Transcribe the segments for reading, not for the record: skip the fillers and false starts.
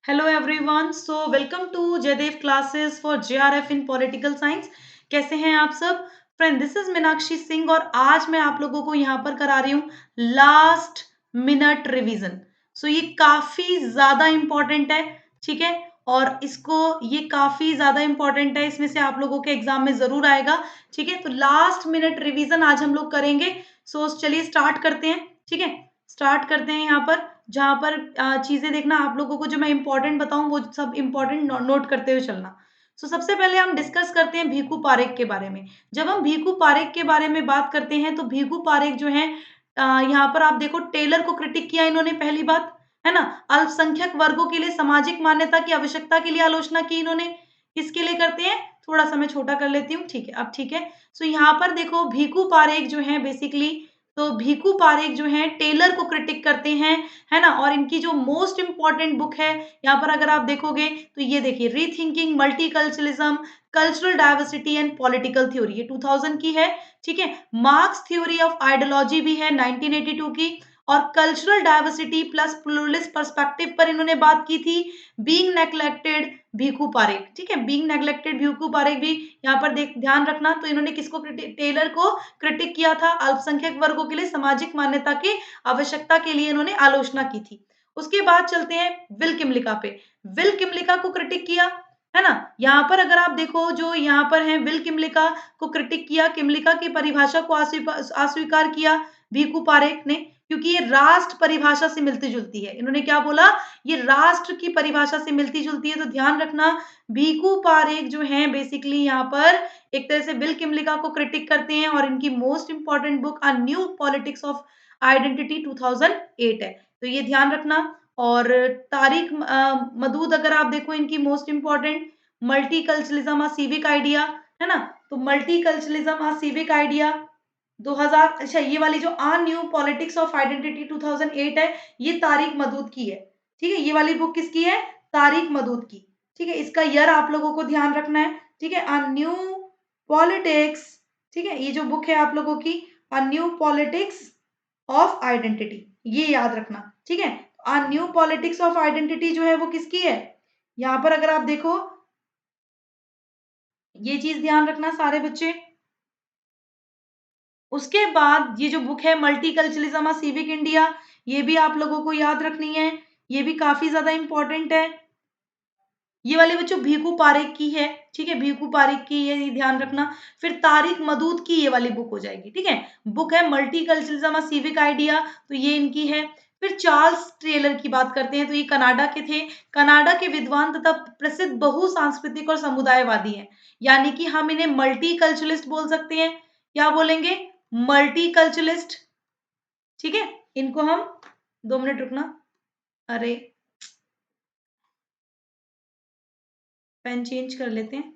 Hello everyone welcome to Jaidev classes for JRF in political science. कैसे हैं आप सब friend? This is Meenakshi Singh और आज मैं आप लोगों को यहाँ पर करा रही हूँ लास्ट मिनट रिवीजन। ये काफी ज्यादा इम्पोर्टेंट है, ठीक है। और इसको ये काफी ज्यादा इम्पोर्टेंट है, इसमें से आप लोगों के एग्जाम में जरूर आएगा, ठीक है। तो लास्ट मिनट रिवीजन आज हम लोग करेंगे। चलिए स्टार्ट करते हैं, ठीक है। स्टार्ट करते हैं यहाँ पर, जहाँ पर चीजें देखना आप लोगों को, जो मैं इंपॉर्टेंट बताऊं वो सब इंपॉर्टेंट नोट करते हुए चलना। सबसे पहले हम डिस्कस करते हैं भीखू पारेख के बारे में। जब हम भीखू पारेख के बारे में बात करते हैं तो भीखू पारेख जो है, यहाँ पर आप देखो टेलर को क्रिटिक किया इन्होंने, पहली बात है ना। अल्पसंख्यक वर्गों के लिए सामाजिक मान्यता की आवश्यकता के लिए आलोचना की इन्होंने। किसके लिए करते हैं, थोड़ा सा मैं छोटा कर लेती हूँ, ठीक है। अब ठीक है, यहाँ पर देखो भीखू पारेख जो है बेसिकली, तो भीखू पारेख जो है टेलर को क्रिटिक करते हैं, है ना। और इनकी जो मोस्ट इंपॉर्टेंट बुक है यहाँ पर अगर आप देखोगे तो ये देखिए, rethinking multiculturalism, cultural diversity and political theory, ये 2000 की है, ठीक है। मार्क्स थ्योरी ऑफ आइडियोलॉजी भी है 1982 की। और cultural diversity plus pluralist perspective पर इन्होंने बात की थी। बीइंग नेग्लेक्टेड भीखू पारेख, ठीक है। बीइंग नेग्लेक्टेड भीखू पारेख भी यहाँ पर देख ध्यान रखना। तो इन्होंने किसको, टेलर को क्रिटिक किया था। अल्पसंख्यक वर्गों के लिए सामाजिक मान्यता की आवश्यकता के लिए इन्होंने आलोचना की थी। उसके बाद चलते हैं विल किमलिका पे। विल किमलिका को क्रिटिक किया, है ना। यहाँ पर अगर आप देखो, जो यहाँ पर है विल किमलिका को क्रिटिक किया, किमलिका की परिभाषा को अस्वीकार किया भीखू पारेख ने, क्योंकि ये राष्ट्र परिभाषा से मिलती जुलती है। इन्होंने क्या बोला, ये राष्ट्र की परिभाषा से मिलती जुलती है। तो ध्यान रखना, भीखू पारेख जो है बेसिकली यहाँ पर एक तरह से विल किमलिका को क्रिटिक करते हैं। और इनकी most important book a new politics of identity 2008 है, तो ये ध्यान रखना। और तारिक मदूद अगर आप देखो, इनकी मोस्ट इंपॉर्टेंट मल्टीकल्चरलिज्म अ सिविक आइडिया, है ना। तो मल्टीकल्चरलिज्म अ सिविक आइडिया 2000, अच्छा ये वाली जो आ न्यू पॉलिटिक्स ऑफ आइडेंटिटी 2008 है, ये तारिक मदूद की है, ठीक है। ये वाली बुक किसकी है, तारिक मदूद की, ठीक है। इसका ईयर आप लोगों को ध्यान रखना है, ठीक है। अ न्यू पॉलिटिक्स, ठीक है, ये जो बुक है आप लोगों की, a new politics of identity, ये याद रखना, ठीक है। A new politics of identity जो है वो किसकी है, यहाँ पर अगर आप देखो, ये चीज ध्यान रखना सारे बच्चे। उसके बाद ये जो बुक है मल्टीकल्चरलिज्म सिविक इंडिया, ये भी आप लोगों को याद रखनी है, ये भी काफी ज्यादा इंपॉर्टेंट है। ये वाले बच्चों भीखू पारेख की है, ठीक है, भीखू पारेख की, ये ध्यान रखना। फिर तारिक मदूद की ये वाली बुक हो जाएगी, ठीक है। बुक है मल्टीकल्चरलिज्म सिविक आइडिया, तो ये इनकी है। फिर चार्ल्स टेलर की बात करते हैं, तो ये कनाडा के थे। कनाडा के विद्वान तथा प्रसिद्ध बहुसांस्कृतिक और समुदायवादी हैं, यानी कि हम इन्हें मल्टीकल्चरलिस्ट बोल सकते हैं। क्या बोलेंगे, मल्टीकल्चरलिस्ट, ठीक है। इनको हम, 2 मिनट रुकना, अरे पेन चेंज कर लेते हैं।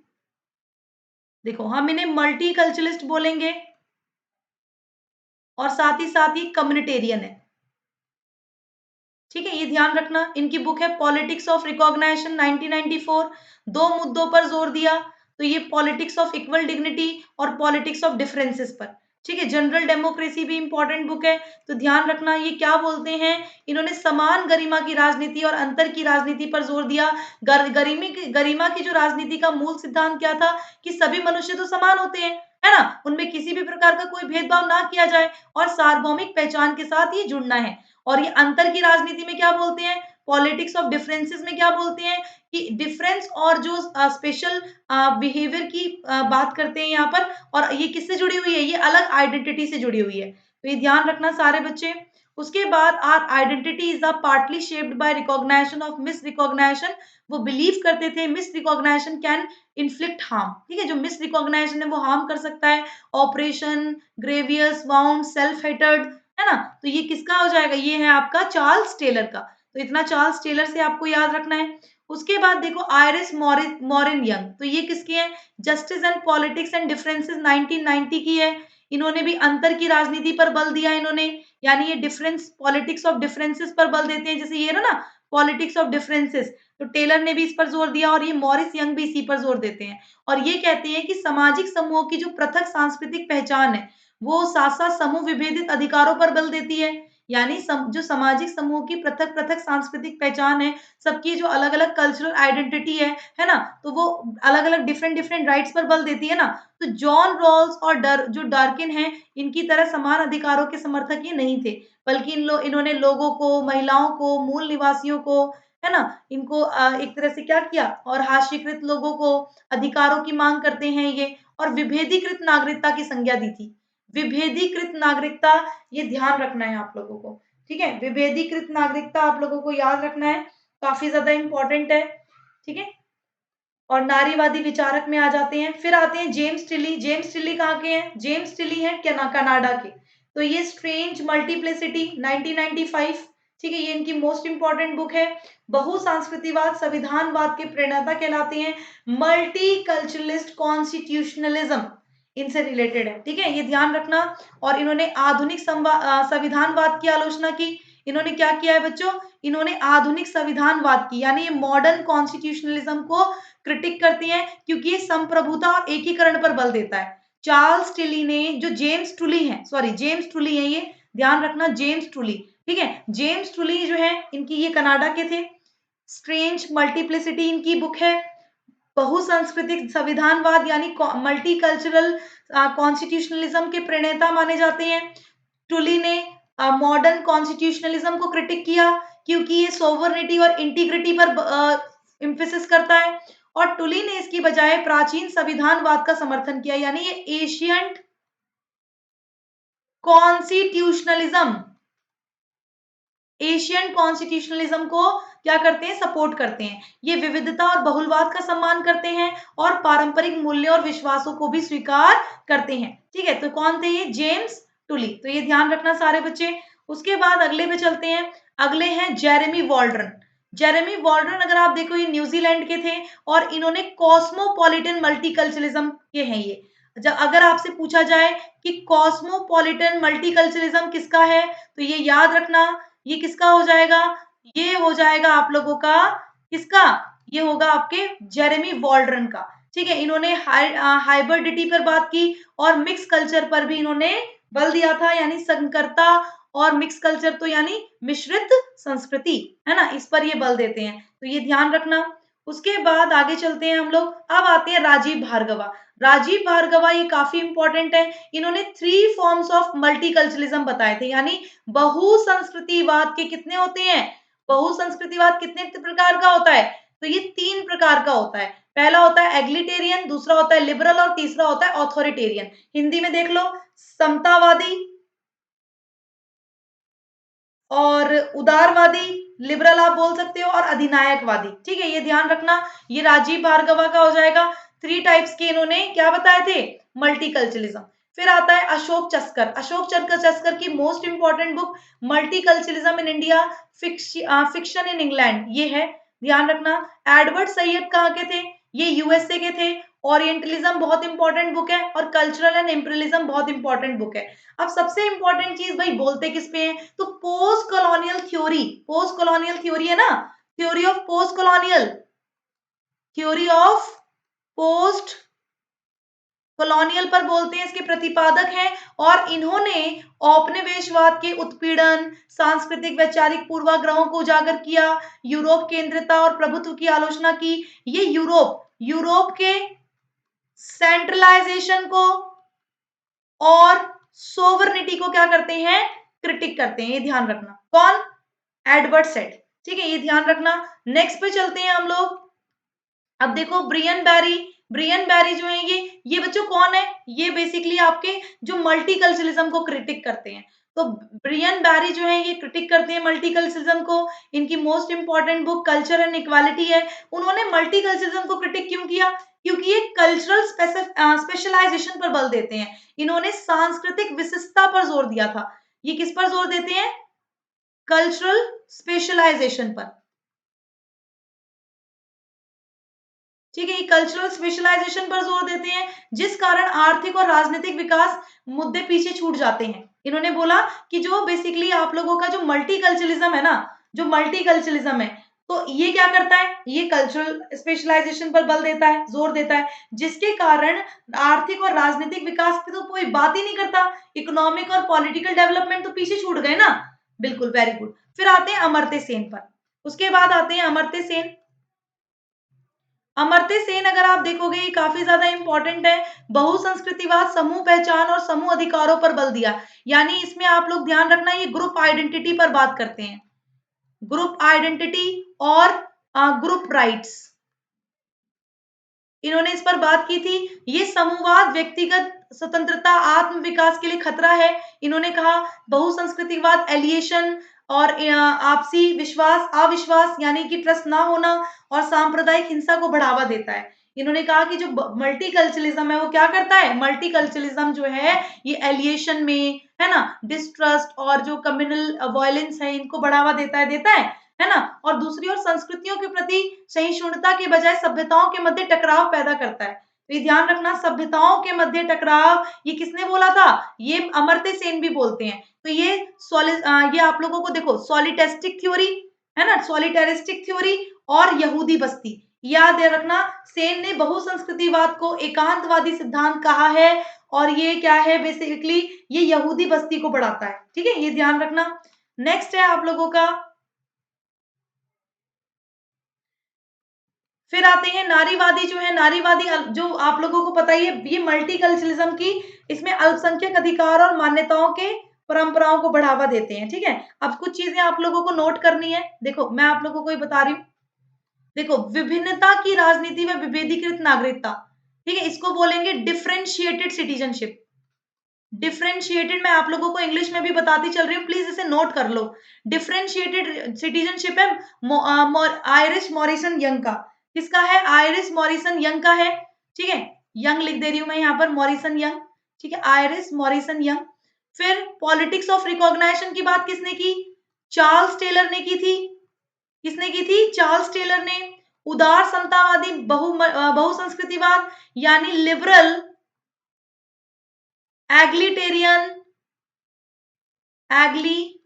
देखो, हम इन्हें मल्टीकल्चरलिस्ट बोलेंगे और साथ ही कम्युनिटेरियन है, ठीक है। ये ध्यान रखना। इनकी बुक है पॉलिटिक्स ऑफ रिकॉग्निशन 1994। दो मुद्दों पर जोर दिया, तो ये पॉलिटिक्स ऑफ इक्वल डिग्निटी और पॉलिटिक्स ऑफ डिफरेंसेस पर, ठीक है। जनरल डेमोक्रेसी भी इंपॉर्टेंट बुक है, तो ध्यान रखना। ये क्या बोलते हैं, इन्होंने समान गरिमा की राजनीति और अंतर की राजनीति पर जोर दिया। गरिमा की जो राजनीति का मूल सिद्धांत क्या था, कि सभी मनुष्य तो समान होते हैं, है ना, उनमें किसी भी प्रकार का कोई भेदभाव ना किया जाए और सार्वभौमिक पहचान के साथ ये जुड़ना है। और ये अंतर की राजनीति में क्या बोलते हैं, पॉलिटिक्स ऑफ डिफरेंसेस में क्या बोलते हैं, कि डिफरेंस और जो स्पेशल बिहेवियर की बात करते हैं यहाँ पर। और ये किससे जुड़ी हुई है, ये अलग आइडेंटिटी से जुड़ी हुई है, तो ये ध्यान रखना सारे बच्चे। उसके बाद our identity is a partly shaped by recognition of misrecognition. वो बिलीव करते थे misrecognition can inflict harm, ठीक है। जो मिस रिकॉग्निशन है वो हार्म कर सकता है। ऑपरेशन ग्रेवियस वाउंड सेल्फ हेटेड, है ना। तो ये किसका हो जाएगा, ये है आपका चार्ल्स टेलर का। तो इतना चार्ल्स टेलर से आपको याद रखना है। उसके बाद देखो आयरिस मॉरिन यंग, तो ये किसकी है, justice and politics and differences 1990 की है। इन्होंने भी अंतर की राजनीति पर बल दिया इन्होंने, यानी ये डिफरेंस पॉलिटिक्स ऑफ डिफरेंसेस पर बल देते हैं, जैसे ये ना पॉलिटिक्स ऑफ डिफरेंसेस, तो टेलर ने भी इस पर जोर दिया और ये मॉरिस यंग भी इसी पर जोर देते हैं। और ये कहते हैं कि सामाजिक समूहों की जो पृथक सांस्कृतिक पहचान है, वो साथ-साथ समूह विभेदित अधिकारों पर बल देती है। यानी जो सामाजिक समूह की पृथक पृथक सांस्कृतिक पहचान है, सबकी जो अलग अलग कल्चरल आइडेंटिटी है ना, तो वो अलग अलग डिफरेंट डिफरेंट राइट्स पर बल देती है ना। तो जॉन रॉल्स और जो डार्किन है, इनकी तरह समान अधिकारों के समर्थक ये नहीं थे, बल्कि इन्होंने लोगों को, महिलाओं को, मूल निवासियों को, है ना, इनको एक तरह से क्या किया, और हाशिकृत लोगों को अधिकारों की मांग करते हैं ये, और विभेदीकृत नागरिकता की संज्ञा दी थी। विभेदीकृत नागरिकता, ये ध्यान रखना है आप लोगों को, ठीक है। विभेदीकृत नागरिकता आप लोगों को याद रखना है, काफी ज्यादा इंपॉर्टेंट है, ठीक है। और नारीवादी विचारक में आ जाते हैं। फिर आते हैं जेम्स टिली। जेम्स टिली कहाँ के हैं? जेम्स टिली हैं कनाडा के। तो ये स्ट्रेंज मल्टीप्लिसिटी 1995, ठीक है, ये इनकी मोस्ट इंपॉर्टेंट बुक है। बहुसांस्कृतिवाद संविधानवाद के प्रणेता कहलाते हैं। मल्टी कल्चरलिस्ट कॉन्स्टिट्यूशनलिज्म इनसे रिलेटेड है, ठीक है, ये ध्यान रखना। और इन्होंने आधुनिक संविधानवाद की आलोचना की। इन्होंने क्या किया है बच्चों? इन्होंने आधुनिक संविधानवाद की, यानी ये मॉडर्न कॉन्स्टिट्यूशनलिज्म को क्रिटिक करती हैं, क्योंकि ये संप्रभुता और एकीकरण पर बल देता है। चार्ल्स टिली ने, जो जेम्स टुली है, सॉरी जेम्स टुली है ये, ध्यान रखना, जेम्स टुली, ठीक है। जेम्स टुली जो है, इनकी ये कनाडा के थे। स्ट्रेंज मल्टीप्लिसिटी इनकी बुक है। बहुसांस्कृतिक संविधानवाद यानी मल्टीकल्चरल कॉन्स्टिट्यूशनलिज्म के प्रणेता माने जाते हैं। टुली ने मॉडर्न कॉन्स्टिट्यूशनलिज्म को क्रिटिक किया, क्योंकि ये सोवरेनिटी और इंटीग्रिटी पर एम्फेसिस करता है। और टुली ने इसकी बजाय प्राचीन संविधानवाद का समर्थन किया, यानी ये एशियंट कॉन्स्टिट्यूशनलिज्म, एशियन कॉन्स्टिट्यूशनलिज्म को क्या करते हैं? सपोर्ट करते हैं। ये विविधता और बहुलवाद का सम्मान करते हैं, और पारंपरिक मूल्यों और विश्वासों को भी स्वीकार करते हैं, ठीक है। तो कौन थे ये? जेम्स टुली। तो ये ध्यान रखना सारे बच्चे। उसके बाद अगले पे चलते हैं। अगले हैं जेरेमी वॉल्ड्रन। जेरेमी वॉल्ड्रन, अगर आप देखो, ये न्यूजीलैंड के थे, और इन्होंने कॉस्मोपॉलिटन मल्टीकल्चरलिज्म के हैं ये। जब अगर आपसे पूछा जाए कि कॉस्मोपॉलिटन मल्टीकल्चरलिज्म किसका है, तो ये याद रखना, ये किसका हो जाएगा? ये हो जाएगा आप लोगों का, किसका? ये होगा आपके जेरेमी वॉल्ड्रन का, ठीक है। इन्होंने हाइब्रिडिटी पर बात की, और मिक्स कल्चर पर भी इन्होंने बल दिया था, यानी संकरता और मिक्स कल्चर, तो यानी मिश्रित संस्कृति, है ना, इस पर ये बल देते हैं। तो ये ध्यान रखना। उसके बाद आगे चलते हैं हम लोग। अब आते हैं राजीव भार्गवा। राजीव भार्गवा ये काफी इंपॉर्टेंट है। इन्होंने 3 फॉर्म्स ऑफ मल्टीकल्चरलिज्म बताए थे, यानी बहुसंस्कृतिवाद के कितने होते हैं? बहुसंस्कृतिवाद कितने प्रकार का होता है? तो ये 3 प्रकार का होता है। पहला होता है एग्लिटेरियन, दूसरा होता है लिबरल, और तीसरा होता है ऑथोरिटेरियन। हिंदी में देख लो, समतावादी और उदारवादी, लिबरल आप बोल सकते हो, और अधिनायकवादी, ठीक है, ये ध्यान रखना। ये राजीव भार्गवा का हो जाएगा। 3 टाइप्स के इन्होंने क्या बताए थे? मल्टीकल्चरलिज्म। फिर आता है अशोक चस्कर। अशोक चस्कर की most important book multiculturalism in India, fiction in England, ये है, ध्यान रखना। एडवर्ड सैयद कहाँ के थे? ये यूएसए के थे। ओरिएंटलिज्म बहुत इंपॉर्टेंट बुक है, और कल्चरल एंड इम्पीरियलिज्म बहुत इंपॉर्टेंट बुक है। अब सबसे इंपॉर्टेंट चीज भाई, बोलते किस पे हैं? तो post colonial theory, post colonial theory है ना, theory of post colonial, theory of post colonial पर बोलते हैं, इसके प्रतिपादक हैं। और इन्होंने औपनिवेशवाद के उत्पीड़न, सांस्कृतिक वैचारिक पूर्वाग्रहों को उजागर किया, यूरोप केंद्रिता और प्रभुत्व की आलोचना की। ये यूरोप के सेंट्रलाइजेशन को और सोवरनिटी को क्या करते हैं? क्रिटिक करते हैं, ये ध्यान रखना। कौन? एडवर्ड सेड, ठीक है, ये ध्यान रखना। नेक्स्ट पे चलते हैं हम लोग। अब देखो ब्रियन बैरी। ब्रियन बैरी जो है, ये बच्चों कौन है? ये बेसिकली आपके जो मल्टीकल्चरलिज्म को क्रिटिक करते हैं। तो ब्रियन बैरी जो है, ये क्रिटिक करते हैं मल्टीकल्चरलिज्म को। इनकी most important book culture and equality है। उन्होंने मल्टीकल्चरलिज्म को क्रिटिक क्यों किया? क्योंकि ये कल्चरल स्पेशलाइजेशन पर बल देते हैं। इन्होंने सांस्कृतिक विशिष्टता पर जोर दिया था। ये किस पर जोर देते हैं? कल्चरल स्पेशलाइजेशन पर, ठीक है, ये कल्चरल स्पेशलाइजेशन पर जोर देते हैं, जिस कारण आर्थिक और राजनीतिक विकास मुद्दे पीछे छूट जाते हैं। इन्होंने बोला कि जो बेसिकली आप लोगों का जो मल्टीकल्चरलिज्म है ना, जो मल्टीकल्चरलिज्म है, तो ये क्या करता है? ये कल्चरल स्पेशलाइजेशन पर बल देता है, जोर देता है, जिसके कारण आर्थिक और राजनीतिक विकास की तो कोई बात ही नहीं करता। इकोनॉमिक और पॉलिटिकल डेवलपमेंट तो पीछे छूट गए ना। बिल्कुल, वेरी गुड। फिर आते हैं अमर्त्य सेन पर। उसके बाद आते हैं अमर्त्य सेन। अमर्त्य सेन अगर आप देखोगे ये काफी ज्यादा इंपॉर्टेंट है। बहुसंस्कृतिवाद, समूह पहचान और समूह अधिकारों पर बल दिया। यानी इसमें आप लोग ध्यान रखना, ये ग्रुप आइडेंटिटी पर बात करते हैं। ग्रुप आइडेंटिटी और ग्रुप राइट्स, इन्होंने इस पर बात की थी। ये समूहवाद व्यक्तिगत स्वतंत्रता, आत्म विकास के लिए खतरा है। इन्होंने कहा बहुसंस्कृतिवाद एलिएशन और आपसी विश्वास अविश्वास यानी कि ट्रस्ट ना होना और सांप्रदायिक हिंसा को बढ़ावा देता है। इन्होंने कहा कि जो मल्टीकल्चरलिज्म है वो क्या करता है, मल्टीकल्चरलिज्म जो है ये एलिएशन में, है ना, डिस्ट्रस्ट और जो कम्युनल वायलेंस है इनको बढ़ावा देता है ना, और दूसरी ओर संस्कृतियों के प्रति सहिष्णुता के बजाय सभ्यताओं के मध्य टकराव पैदा करता है। तो ये ध्यान रखना, सभ्यताओं के मध्य टकराव, ये किसने बोला था, ये अमर्त्य सेन भी बोलते हैं। तो ये आप लोगों को देखो, सॉलिटेरिस्टिक थ्योरी है ना, सॉलिटेरिस्टिक थ्योरी और यहूदी बस्ती, याद रखना। सेन ने बहुसंस्कृतिवाद को एकांतवादी सिद्धांत कहा है और ये क्या है, बेसिकली ये यहूदी बस्ती को बढ़ाता है। ठीक है, ये ध्यान रखना। नेक्स्ट है आप लोगों का, फिर आते हैं नारीवादी। जो है नारीवादी, जो आप लोगों को पता ही है, ये मल्टीकल्चरलिज्म की, इसमें अल्पसंख्यक अधिकार और मान्यताओं के परंपराओं को बढ़ावा देते हैं। ठीक है, अब कुछ चीजें आप लोगों को नोट करनी है। देखो मैं आप लोगों को ही बता रही हूँ। देखो, विभिन्नता की राजनीति व विभेदीकृत नागरिकता, ठीक है, इसको बोलेंगे डिफरेंशिएटेड सिटीजनशिप। डिफरेंशिएटेड मैं आप लोगों को इंग्लिश में भी बताती चल रही हूँ, प्लीज इसे नोट कर लो। डिफरेंशिएटेड सिटीजनशिप है आयरिश मॉरिसन यंग का। किसका है, आयरिश मॉरिसन यंग का है। ठीक है, यंग लिख दे रही हूं मैं यहाँ पर, मॉरिसन यंग। ठीक है, आयरिश मॉरिसन यंग। फिर पॉलिटिक्स ऑफ रिकॉग्नाइजेशन की बात किसने की, चार्ल्स टेलर ने की थी। किसने की थी, चार्ल्स टेलर ने। उदार समतावादी बहुसंस्कृतिवाद यानी लिबरल एग्लिटेरियन एग्लिटेरियन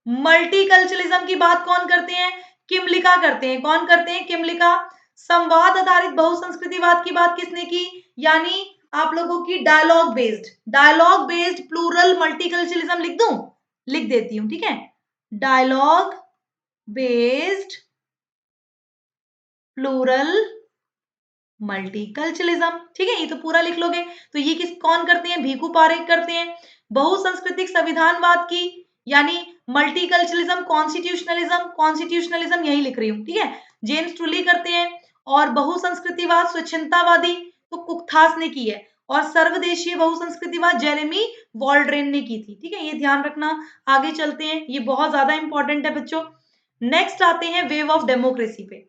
मल्टीकल्चरलिज्म की बात कौन करते हैं, किमलिका करते हैं। कौन करते हैं, किमलिका। संवाद आधारित बहुसंस्कृतिवाद की बात किसने की, यानी आप लोगों की डायलॉग बेस्ड प्लूरल मल्टीकल्चरलिज्म लिख दूं, लिख देती हूं। ठीक है, डायलॉग बेस्ड प्लूरल मल्टीकल्चरलिज्म। ठीक है, ये तो पूरा लिख लोगे। तो ये कौन करते हैं, भीखू पारेख करते हैं। बहुसंस्कृतिक संविधानवाद की, यानी मल्टीकल्चरलिज्म कॉन्स्टिट्यूशनलिज्म यही लिख रही हूँ। ठीक है, जेम्स ट्रूली करते हैं। और बहुसंस्कृतिवाद स्वच्छंदतावादी तो कुकथास ने की है। और सर्वदेशीय बहुसंस्कृतिवाद जेरेमी वॉल्ड्रेन ने की थी। ठीक है, ये ध्यान रखना। आगे चलते हैं, ये बहुत ज्यादा इंपॉर्टेंट है बच्चों। नेक्स्ट आते हैं वेव ऑफ डेमोक्रेसी पे।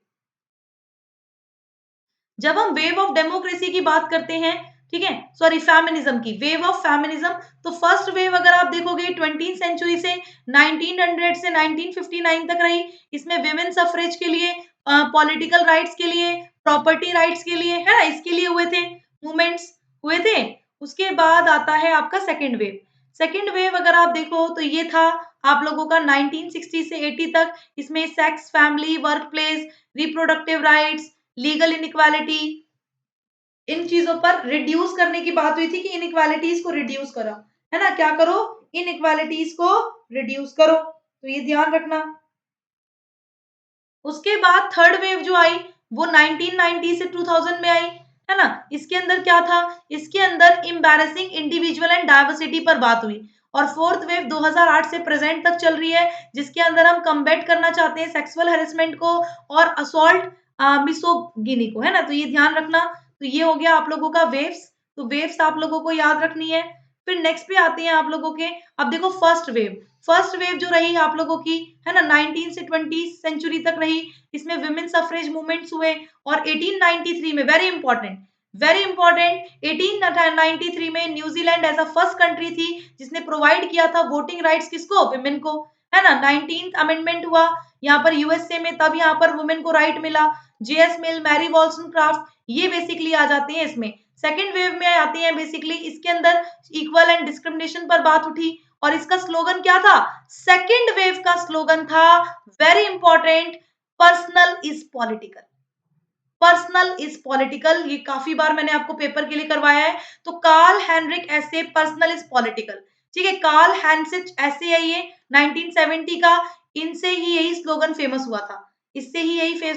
जब हम वेव ऑफ डेमोक्रेसी की बात करते हैं, ठीक है, सॉरी फेमिनिज्म की, वेव ऑफ फेमिनिज्म, तो फर्स्ट वेव अगर आप देखोगे 20th सेंचुरी से 1900 से 1959 तक रही। इसमें विमेन सफरेज के लिए, पॉलिटिकल राइट्स के लिए, प्रॉपर्टी राइट्स के लिए, है ना, इसके लिए हुए थे, मूवमेंट्स हुए थे। उसके बाद आता है आपका सेकेंड वेव। सेकेंड वेव अगर आप देखो तो ये था आप लोगों का 1960 से 80 तक। इसमें sex, family, work place, reproductive rights, legal inequality, इन चीजों पर रिड्यूस करने की बात हुई थी कि इनइक्वालिटीज को रिड्यूस करो, है ना, क्या करो, इनइक्वालिटीज को रिड्यूस करो। तो ये ध्यान रखना। उसके बाद थर्ड वेव जो आई वो 1990 से 2000 में आई, है ना। इसके अंदर क्या था, इसके अंदर एम्बैरेसिंग इंडिविजुअल एंड डाइवर्सिटी पर बात हुई। और फोर्थ वेव 2008 से प्रेजेंट तक चल रही है, जिसके अंदर हम कम्बैट करना चाहते हैं सेक्सुअल हेरेसमेंट को और असॉल्ट मिसोगिनी को, है ना। तो ये ध्यान रखना। तो ये हो गया आप लोगों का वेव्स। तो वेव्स आप लोगों को याद रखनी है। फिर नेक्स्ट पे आते हैं आप लोगों के, अब देखो फर्स्ट वेव जो रही आप लोगों की, है ना, 19 से 20 सेंचुरी तक रही। इसमें विमेन सफरेज मूवमेंट्स हुए। और 1893 में, वेरी इंपॉर्टेंट 1893 में New Zealand as a first country थी जिसने प्रोवाइड किया था वोटिंग राइट्स किसको, विमेन को, है ना। 19th अमेंडमेंट हुआ यहाँ पर यूएसए में, तब यहाँ पर वुमेन को राइट मिला। जेएस मिल, मैरी वॉल्सनक्राफ्ट, ये बेसिकली आ जाते हैं इसमें। सेकेंड वेव में आते हैं बेसिकली, इसके अंदर इक्वल एंड डिस्क्रिमिनेशन पर बात उठी। और इसका स्लोगन क्या था, सेकेंड वेव का स्लोगन था, very important, personal is political. Personal is political, ये काफी बार मैंने आपको पेपर के लिए करवाया है। तो कार्ल हेनरिक ऐसे पर्सनल इज पॉलिटिकल। ठीक है। कार्ल हैंसिच ऐसे है ये 1970 का, इनसे ही यही स्लोगन फेमस हुआ था, इससे ही यही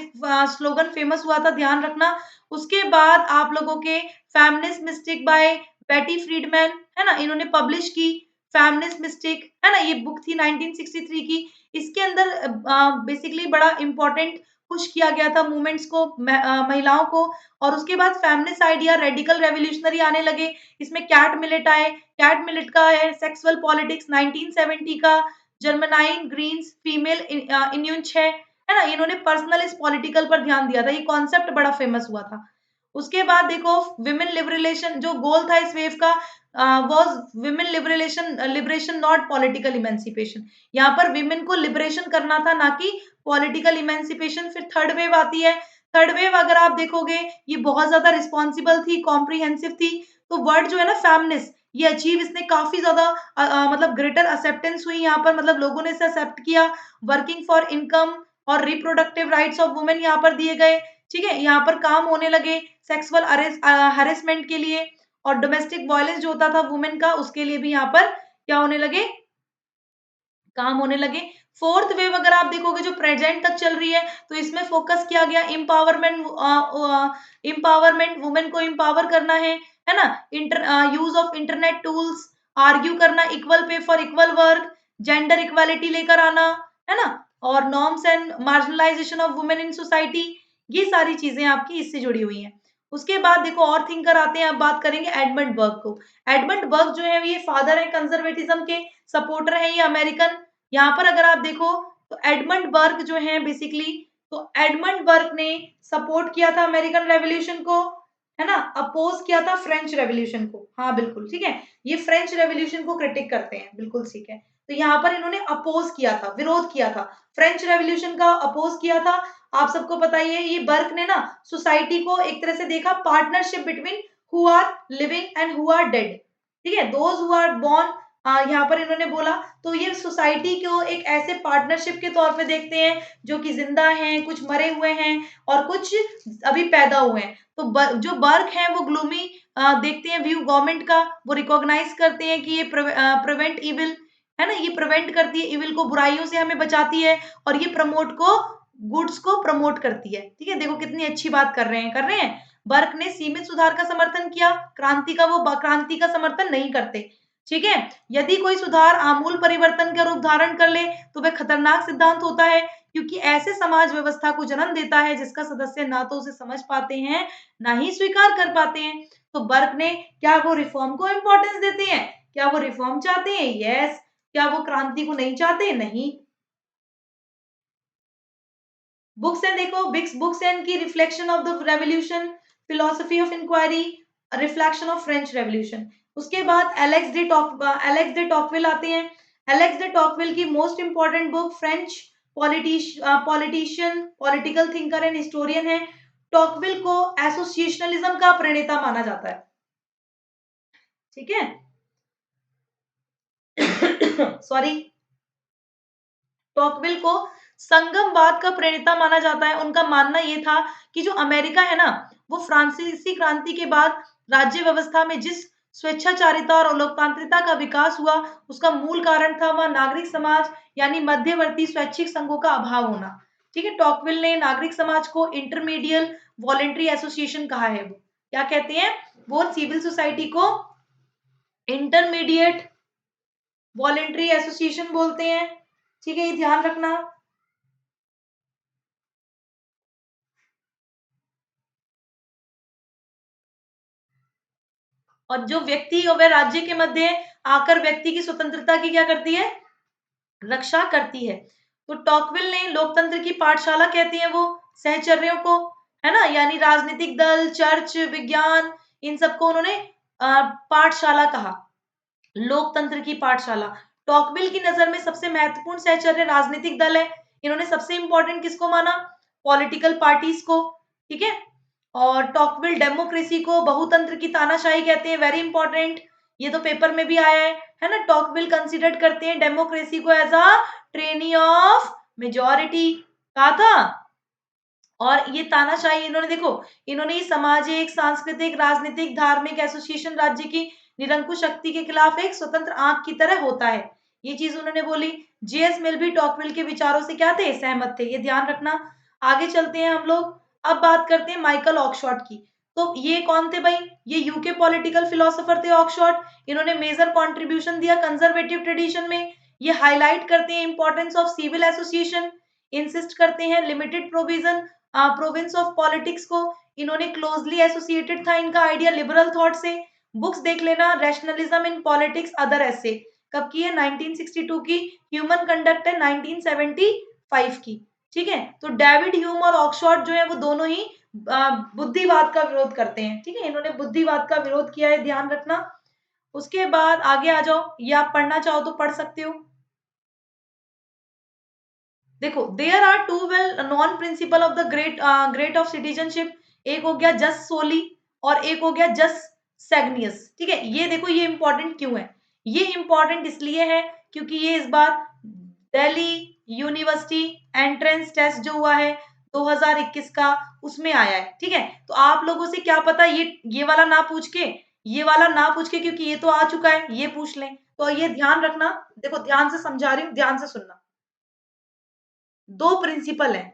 स्लोगन फेमस हुआ था, ध्यान रखना। उसके बाद आप लोगों के फेमिनिस्ट मिस्टेक बाय बेटी फ्रीडमैन, है ना, इन्होंने पब्लिश की फेमिनिस्ट मिस्टेक, है ना, ये बुक थी 1963 की। इसके अंदर बेसिकली बड़ा इंपॉर्टेंट पुश किया गया था मूवमेंट्स को, महिलाओं को। और उसके बाद फेमिनिस्ट आइडिया रेडिकल रेवोल्यूशनरी आने लगे। इसमें कैट मिलेट आए, कैट मिलेट का है सेक्सुअल पॉलिटिक्स 1970 का, जर्मनाइन ग्रीन्स फीमेल इन्यूंच है ना, इन्होंने पर्सनल इस पॉलिटिकल पर ध्यान दिया था, ये कॉन्सेप्ट बड़ा फेमस हुआ था। उसके बाद देखो विमेन लिबरेशन, जो गोल था इस वेव का was women liberation not political emancipation, यहाँ पर विमेन को लिबरेशन करना था, ना कि पॉलिटिकल इमेंसिपेशन। फिर थर्ड वेव आती है, थर्ड वेव अगर आप देखोगे ये बहुत ज्यादा रिस्पॉन्सिबल थी, कॉम्प्रिहेंसिव थी। तो वर्ड जो है ना फेमिनिस्ट, ये अचीव इसने काफी ज्यादा मतलब ग्रेटर एक्सेप्टेंस हुई यहाँ पर, मतलब लोगों ने इसे एक्सेप्ट किया। वर्किंग फॉर इनकम और रिप्रोडक्टिव राइट्स ऑफ वुमेन यहाँ पर दिए गए, ठीक है, यहाँ पर काम होने लगे सेक्सुअल हरेसमेंट के लिए, और डोमेस्टिक वायलेंस जो होता था वुमेन का, उसके लिए भी यहाँ पर क्या होने लगे, काम होने लगे। फोर्थ वेव अगर आप देखोगे जो प्रेजेंट तक चल रही है, तो इसमें फोकस किया गया इम्पावरमेंट, वुमेन को इम्पावर करना है ना, use of internet tools, argue करना equal pay for equal work, gender equality लेकर आना, है ना, और norms and marginalization of women in society, ये सारी चीजें आपकी इससे जुड़ी हुई हैं। उसके बाद देखो और थिंकर आते हैं, अब बात करेंगे एडमंड बर्ग को। एडमंड बर्ग जो है ये फादर है कंजर्वेटिज्म के, सपोर्टर है ये अमेरिकन। यहाँ पर अगर आप देखो तो एडमंड बर्ग जो है बेसिकली, तो एडमंड बर्ग ने सपोर्ट किया था अमेरिकन रेवोल्यूशन को, है ना, अपोज किया था फ्रेंच रेवोल्यूशन को, हाँ बिल्कुल ठीक है, ये फ्रेंच रेवोल्यूशन को क्रिटिक करते हैं, बिल्कुल ठीक है। तो यहाँ पर इन्होंने अपोज किया था, विरोध किया था, फ्रेंच रेवोल्यूशन का अपोज किया था। आप सबको पता ही है ये बर्ग ने ना सोसाइटी को एक तरह से देखा partnership between who are living and who are dead, ठीक है, दोज हु आर बोर्न, यहाँ पर इन्होंने बोला। तो ये सोसाइटी को एक ऐसे पार्टनरशिप के तौर पे देखते हैं, जो कि जिंदा हैं, कुछ मरे हुए हैं और कुछ अभी पैदा हुए हैं। तो जो बर्ग है वो ग्लूमी देखते हैं व्यू गवर्नमेंट का, वो रिकॉग्नाइज करते हैं कि ये प्रिवेंट इविल, है ना, ये प्रिवेंट करती है इविल को, बुराइयों से हमें बचाती है, और ये प्रमोट को गुड्स को प्रमोट करती है, ठीक है, देखो कितनी अच्छी बात कर रहे हैं, कर रहे हैं। बर्ग ने सीमित सुधार का समर्थन किया, क्रांति का समर्थन नहीं करते, ठीक है। यदि कोई सुधार आमूल परिवर्तन का रूप धारण कर ले तो वह खतरनाक सिद्धांत होता है, क्योंकि ऐसे समाज व्यवस्था को जन्म देता है जिसका सदस्य ना तो उसे समझ पाते हैं, ना ही स्वीकार कर पाते हैं। तो बर्ग ने, क्या वो रिफॉर्म को इंपॉर्टेंस देते हैं, क्या वो रिफॉर्म चाहते हैं, यस, क्या वो क्रांति को नहीं चाहते, नहीं। बुक्स हैं देखो, बिक्स बुक्स हैं की reflection of the revolution, philosophy of inquiry, reflection of French revolution. उसके बाद एलेक्स डे टॉकविल आते हैं। एलेक्स डे टॉकविल की most important book French politician, political thinker and historian है। टॉकविल को एसोसिएशनलिज्म का प्रणेता माना जाता है, ठीक है। सॉरी, टॉकविल को संगमवाद का प्रणेता माना जाता है। उनका मानना यह था कि जो अमेरिका है ना, वो फ्रांसीसी क्रांति के बाद राज्य व्यवस्था में जिस स्वेच्छाचारिता और लोकतांत्रिकता का विकास हुआ, उसका मूल कारण था वह नागरिक समाज यानी मध्यवर्ती स्वैच्छिक संघों का अभाव होना, ठीक है। टॉकविल ने नागरिक समाज को इंटरमीडियल वॉलेंट्री एसोसिएशन कहा है। वो क्या कहते हैं, वो सिविल सोसाइटी को इंटरमीडिएट वॉलेंट्री एसोसिएशन बोलते हैं, ठीक है, ये ध्यान रखना। और जो व्यक्ति और वह राज्य के मध्य आकर व्यक्ति की स्वतंत्रता की क्या करती है, रक्षा करती है। तो टॉकविल ने लोकतंत्र की पाठशाला कहते हैं वो सहचर्यों को, है ना, यानी राजनीतिक दल, चर्च, विज्ञान, इन सबको उन्होंने पाठशाला कहा, लोकतंत्र की पाठशाला। टॉकविल की नजर में सबसे महत्वपूर्ण सहचर्य राजनीतिक दल है। इन्होंने सबसे इंपॉर्टेंट किसको माना, पॉलिटिकल पार्टीज को, ठीक है। और टॉकविल डेमोक्रेसी को बहुतंत्र की तानाशाही कहते हैं, वेरी इंपॉर्टेंट, ये तो पेपर में भी आया है ना। टॉकविल कंसिडर करते हैं डेमोक्रेसी को as a trainee of majority, कहा था। और ये तानाशाही इन्होंने देखो, इन्होंने सामाजिक, सांस्कृतिक, राजनीतिक, धार्मिक एसोसिएशन राज्य की निरंकुश शक्ति के खिलाफ एक स्वतंत्र आंख की तरह होता है। ये चीज उन्होंने बोली। जेएस मिल भी टॉकविल के विचारों से क्या थे, सहमत थे, ये ध्यान रखना। आगे चलते हैं हम लोग। अब बात करते हैं माइकल ऑक्सफोर्ड की। तो ये कौन थे भाई, ये यूके पॉलिटिकल फिलोसोफर थे ऑक्सफोर्ड। इन्होंने मेजर कंट्रीब्यूशन दिया कंजर्वेटिव ट्रेडिशन में। ये हाईलाइट करते हैं importance of civil association, insist करते हैं limited provision province of politics को। इन्होंने क्लोजली एसोसिएटेड था इनका आइडिया लिबरल थॉट से। बुक्स देख लेना, रैशनलिज्म इन पॉलिटिक्स अदर ऐसे, कब की है, 1962 की। ह्यूमन कंडक्ट है 1975 की। ठीक है, तो डेविड ह्यूम और ऑक्सफोर्ड जो है वो दोनों ही बुद्धिवाद का विरोध करते हैं। ठीक है, इन्होंने बुद्धिवाद का विरोध किया है, ध्यान रखना। उसके बाद आगे आ जाओ, ये आप पढ़ना चाहो तो पढ़ सकते हो। देखो, there are two well known principle of the great of citizenship. एक हो गया जस सोली और एक हो गया जस सेग्नियस। ठीक है, ये देखो ये इंपॉर्टेंट क्यों है, ये इंपॉर्टेंट इसलिए है क्योंकि ये इस बार दिल्ली यूनिवर्सिटी एंट्रेंस टेस्ट जो हुआ है 2021 का, उसमें आया है। ठीक है, तो आप लोगों से क्या पता ये वाला ना पूछ के, ये वाला ना पूछ के, क्योंकि ये तो आ चुका है, ये पूछ लें। तो ये ध्यान रखना। देखो ध्यान से समझा रही हूँ, ध्यान से सुनना। दो प्रिंसिपल है